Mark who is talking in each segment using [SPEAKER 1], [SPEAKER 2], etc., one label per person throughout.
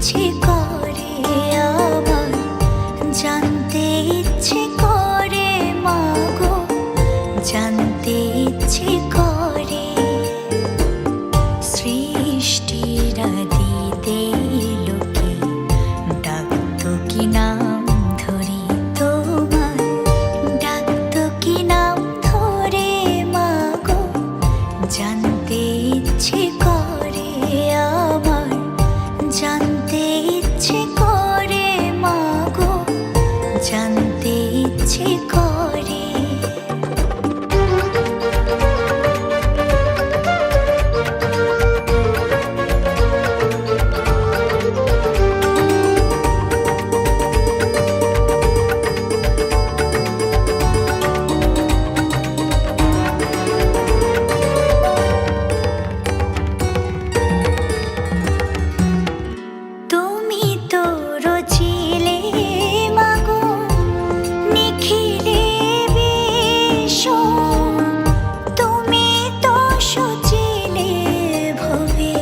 [SPEAKER 1] ইচ্ছে করে আমার, জানতে ইচ্ছে করে মাগো, জানতে ইচ্ছে করে। সৃষ্টির আদিতে লোকে ডাকতো কি নাম ধরে তোমার, ডাকতো কি নাম ধরে মাগো, জানতে ইচ্ছে করে আমার, জানতে ইচ্ছে করে মাগো, জানতে ইচ্ছে করে। তুমি তো রচিলে মাগো নিখিলে বিশ্ব, তুমি তো সচিলে ভবে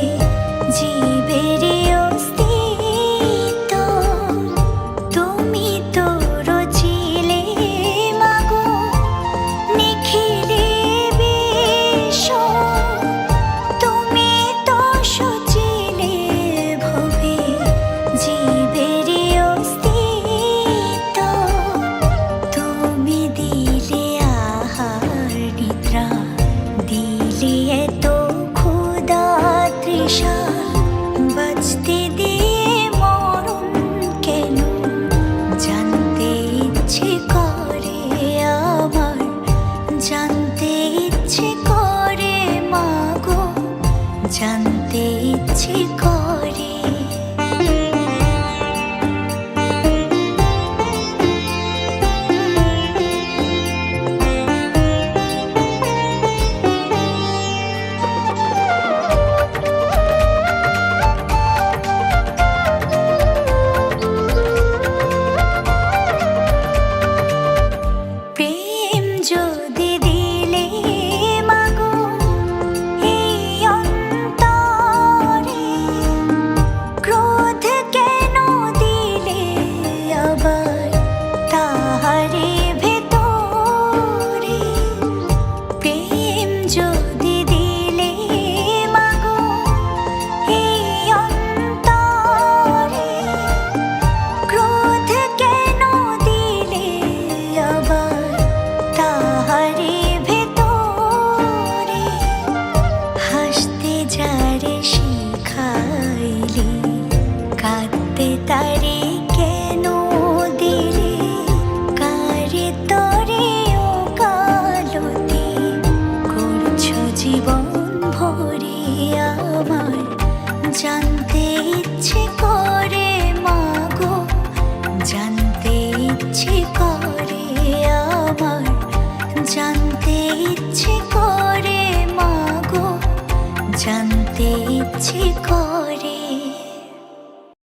[SPEAKER 1] জীবের অস্তিত্ব। তুমি তো রচিলে মাগো নিখিলে বিশ্ব, তুমি তো সচিলে ভবে জীবের অস্তিত্ব। তুমি দিলে আহার নিদ্রা, দিলে এত ক্ষুধা তৃষা, বাঁচতে দিয়ে মরণ কেন, জানতে ইচ্ছে করে আমার, জানতে ইচ্ছে করে মাগো, জানতে ইচ্ছে করে। প্রেম যদি দিলে মাগো এই অন্তরে, ক্রোধ কেন দিলে আবার তাহারে ভেতরে। প্রেম যদি দিলে মাগো এই অন্তরে, ক্রোধ কেন দিলে আবার তাহারে ভেতরে। হাসতে যারে শিখাইলে, কাঁদতে তারে